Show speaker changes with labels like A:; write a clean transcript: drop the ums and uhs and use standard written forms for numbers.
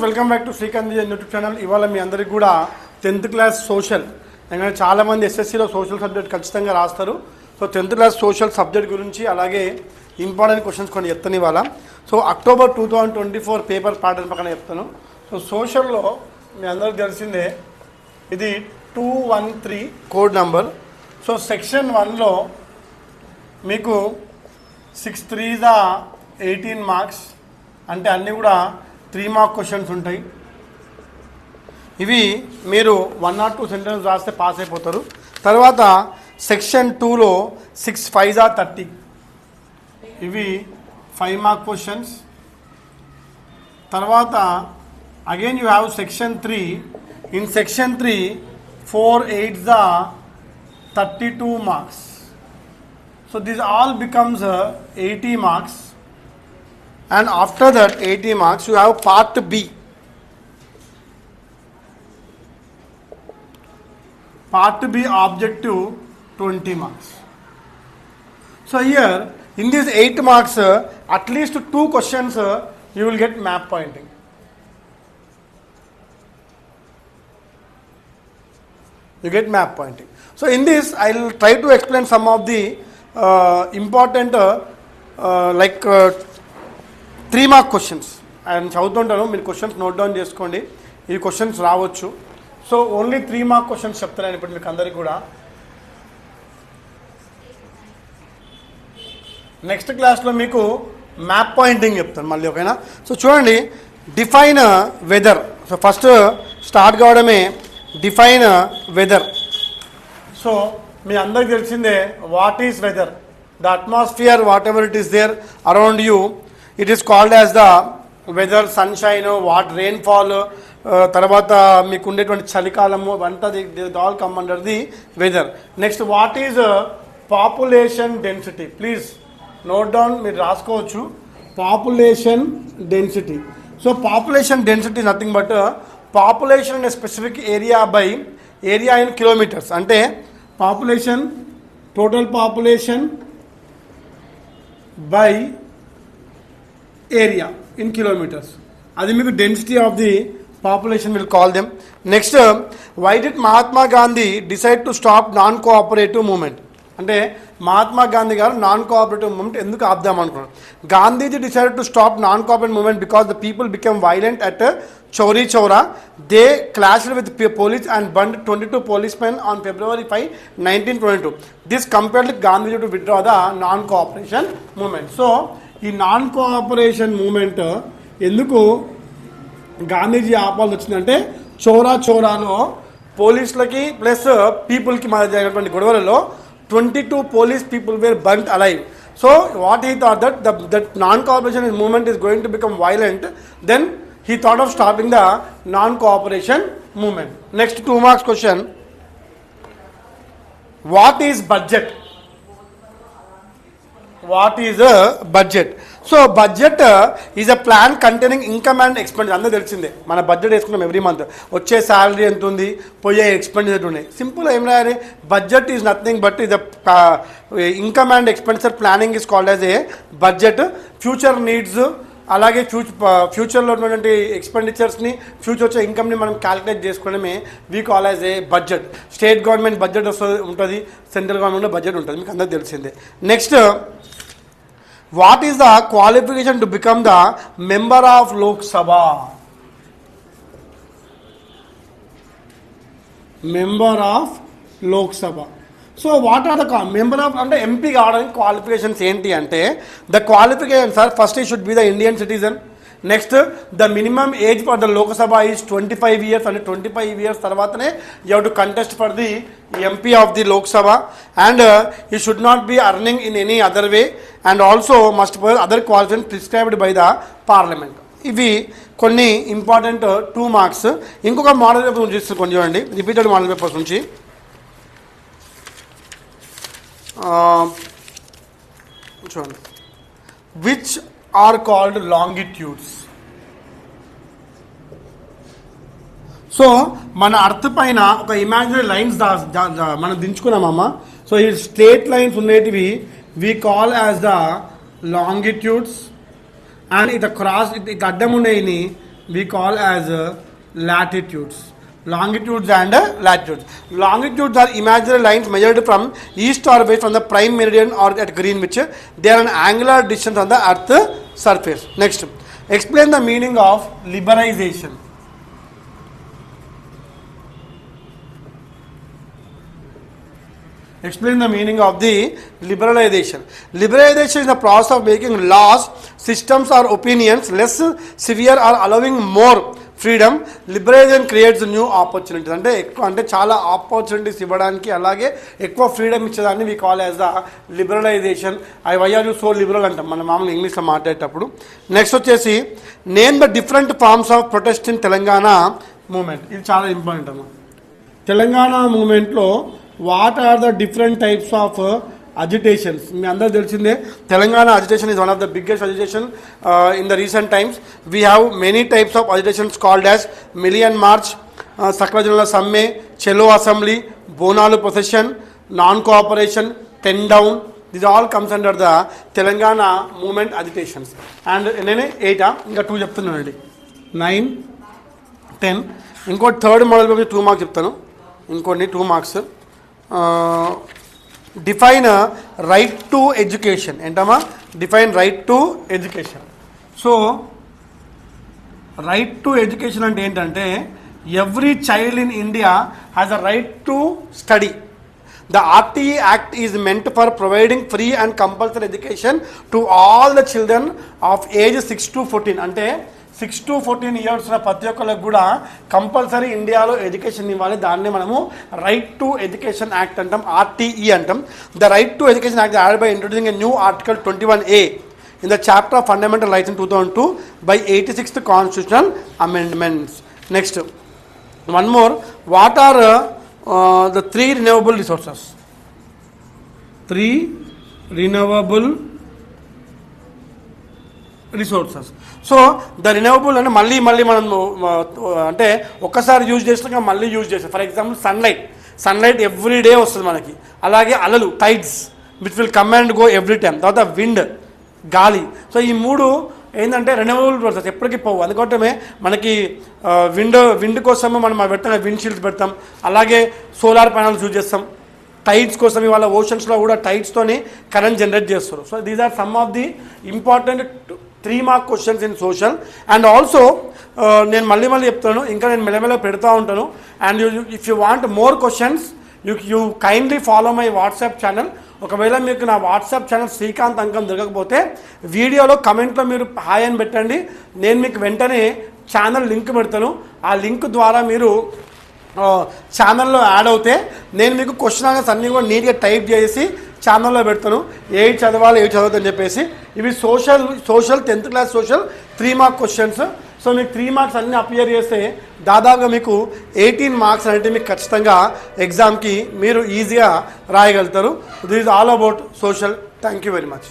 A: Welcome back to Srikanth YouTube channel. ఇవాళ మీ అందరికి కూడా 10th క్లాస్ సోషల్, ఎందుకంటే చాలామంది ఎస్ఎస్సిలో సోషల్ సబ్జెక్ట్ ఖచ్చితంగా రాస్తారు. So 10th class social subject గురించి అలాగే ఇంపార్టెంట్ క్వశ్చన్స్ కొన్ని చెప్తాను ఇవాళ. సో అక్టోబర్ 2024 పేపర్ ప్యాటర్న్ పక్కన చెప్తాను. సో సోషల్లో మీ అందరికి తెలిసిందే, ఇది 213 కోడ్ నంబర్. సో సెక్షన్ 1లో మీకు 6 3 18 మార్క్స్, అంటే అన్నీ కూడా 3 మార్క్ క్వశ్చన్స్ ఉంటాయి. ఇవి మీరు 1 or 2 సెంటెన్స్ రాస్తే పాస్ అయిపోతారు. తర్వాత సెక్షన్ 2లో 6 5 30, ఇవి 5 మార్క్ క్వశ్చన్స్. తర్వాత again you have section 3. In section 3 4 8 32 marks. So this all becomes 80 marks, and after that 80 marks you have part B. Part B objective 20 marks. So here in these 8 marks at least 2 questions you will get map pointing. You get map pointing. So in this I will try to explain some of the important 3 mark questions and చదువుతుంటాను. మీరు questions note down చేసుకోండి, ఈ questions రావచ్చు. So only 3 mark questions చెప్తాను ఇప్పుడు మీకు అందరికీ కూడా. నెక్స్ట్ క్లాస్లో మీకు మ్యాప్ పాయింటింగ్ చెప్తాను మళ్ళీ, ఓకేనా? సో చూడండి, define weather. So first start కావడమే డిఫైన్ వెదర్. సో మీ అందరికి తెలిసిందే, what is weather? The atmosphere whatever it is there around you, it is called as the weather. Sunshine, what rainfall, తర్వాత మీకు ఉండేటువంటి చలికాలము వంట, all come under the weather. Next what is population density? Please note down, మీరు రాసుకోవచ్చు. Population density. So population density nothing but population in a specific area by area in kilometers. అంటే population, total population by area in kilometers, అది మీకు density of the population will call them. Next, why did Mahatma Gandhi decide to stop non cooperative movement? అంటే మహాత్మా గాంధీ గారు non cooperative moment ఎందుకు ఆపుదాం అనుకున్నారు? Gandhiji decided to stop non cooperative movement because the people become violent at Chauri Chaura. They clashed with police and burned 22 policemen on February 5, 1922. This compelled Gandhiji to withdraw the non cooperation moment. So ఈ non cooperation moment ఎందుకు గాంధీజీ ఆపాల్సి వచ్చిందంటే, చౌరాలో పోలీసులకి plus పీపుల్కి మధ్య జరిగినటువంటి గొడవలలో 22 police people were burnt alive. So what he thought that non-cooperation movement is going to become violent, then he thought of stopping the non-cooperation movement. Next 2 marks question. What is budget? What is a budget? So budget is a plan containing income and expenditure. అందరూ తెలిసిందే, మన budget వేసుకున్నాం every month. వచ్చే salary ఎంత ఉంది, పోయే expenditure ఉన్నాయి. Simple ఏం రాయాలి? Budget is nothing but is a income and expenditure planning is called as a budget. Future needs, అలాగే ఫ్యూచర్లో ఉన్నటువంటి ఎక్స్పెండిచర్స్ని, ఫ్యూచర్ వచ్చే ఇన్కమ్ని మనం క్యాలిక్యులేట్ చేసుకోవడమే we call as a budget. State government budget ఉంటుంది, సెంట్రల్ గవర్నమెంట్లో బడ్జెట్ ఉంటుంది, మీకు అందరూ తెలిసిందే. Next, what is the qualification to become the member of Lok Sabha? Member of Lok Sabha. So what are the member of అంటే MP కావడానికి qualifications ఏంటి అంటే, ద క్వాలిఫికేషన్స్ ఆర్ ఫస్ట్ ఈ should be the Indian citizen. Next, the minimum age for the Lok Sabha is 25 years. అంటే 25 years తర్వాతనే you have to contest for the MP of the Lok Sabha. And you should not be earning in any other way, and also must other qualification prescribed by the parliament. ఇవి కొన్ని important 2 marks. ఇంకొక model paper నుంచి చూస్తే కొంచెం చూడండి, repeated model papers నుంచి. చూడండి, which are called longitudes. So మన అర్త్ పైన ఒక ఇమాజినరీ లైన్స్ మనం దించుకున్నామమ్మా. సో ఈ స్ట్రేట్ లైన్స్ ఉండేటివి we call as the longitudes, and it across it అడ్డం ఉండేని we call as latitudes. Longitudes and latitudes. Longitudes are imaginary lines measured from east or west from the prime meridian or at Greenwich. They are an angular distance on the earth surface. Next, explain the meaning of liberalization. Explain the meaning of the liberalization. Liberalization is the process of making laws, systems or opinions less severe or allowing more freedom. Liberalisation creates new opportunities. అంటే ఎక్కువ అంటే చాలా opportunities ఇవ్వడానికి, అలాగే ఎక్కువ freedom ఇచ్చేదాన్ని we call as the liberalisation. I why are you so liberal అంటాం మనం మామూలు ఇంగ్లీష్లో మాట్లాడేటప్పుడు. నెక్స్ట్ వచ్చేసి name the different forms of protest in Telangana movement. ఇది చాలా ఇంపార్టెంట్ అమ్మా. తెలంగాణ మూమెంట్లో what are the different types of agitations. మీ అందరూ తెలిసిందే Telangana agitation is one of the biggest agitation in the recent times. We have many types of agitations called as million march, సకల జనుల సమ్మె, చెలో assembly, Bonalu procession, non cooperation, 10 down. This all comes under the Telangana movement agitations. And నేనే 8 ఇంకా 2 చెప్తున్నానండి. 9, 10. ఇంకోటి third model గురించి 2 marks చెప్తాను. ఇంకోటి 2 marks. Define right to education. ఏంటమ్మా? Define right to education. So right to education అంటే ఏంటంటే every child in India has a right to study. The RTE Act is meant for providing free and compulsory education to all the children of age 6 to 14. అంటే 6 to 14 years ఉన్న ప్రతి ఒక్కరికి కూడా compulsory ఇండియాలో education ఇవ్వాలి. దాన్ని మనము right to education act అంటాం, RTE అంటాం. The right to education act added by introducing a new article 21A in the chapter of fundamental rights in 2002 by 86th constitutional amendments. Next, one more. What are the 3 renewable resources? 3 renewable resources. So the renewable అంటే మళ్ళీ మనం అంటే ఒక్కసారి use చేసినాక మళ్ళీ use చేస్తాం. For example sunlight every day వస్తుంది మనకి. అలాగే అలలు, tides which will come and go every time. తర్వాత విండ్, గాలి. సో ఈ 3 ఏంటంటే రెన్యూవబుల్ రిసోర్సెస్, ఎప్పటికీ పోవు. అందుకోసమే మనకి విండ్ కోసము మనం పెడతాం, విండ్ షీల్డ్స్ పెడతాం. అలాగే సోలార్ ప్యానల్స్ యూజ్ చేస్తాం. టైడ్స్ కోసం ఇవాళ ఓషన్స్లో కూడా టైడ్స్తోని కరెంట్ జనరేట్ చేస్తారు. So these are some of the important 3 mark questions in social. And also నేను మళ్ళీ చెప్తాను, ఇంకా నేను మెల్లమెల్ల పెడతా ఉంటాను. And if you want more questions you kindly follow my WhatsApp channel. ఒకవేళ మీకు నా వాట్సాప్ ఛానల్ శ్రీకాంత్ అంకం దొరకకపోతే వీడియోలో కమెంట్లో మీరు హాయ్ అని పెట్టండి. నేను మీకు వెంటనే ఛానల్ లింక్ పెడతాను. ఆ లింక్ ద్వారా మీరు ఛానల్లో యాడ్ అవుతే నేను మీకు క్వశ్చన్ ఆన్సర్స్ అన్నీ కూడా నీట్గా టైప్ చేసి ఛానల్లో పెడతాను. ఏది చదవాలి, ఏది చదవద్దని చెప్పేసి. ఇవి social 10th class social 3 mark questions. So మీకు 3 మార్క్స్ అన్నీ అపియర్ చేస్తే దాదాపుగా మీకు 18 మార్క్స్ అంటే మీకు ఖచ్చితంగా ఎగ్జామ్కి మీరు ఈజీగా రాయగలుగుతారు. This is all about social. Thank you very much.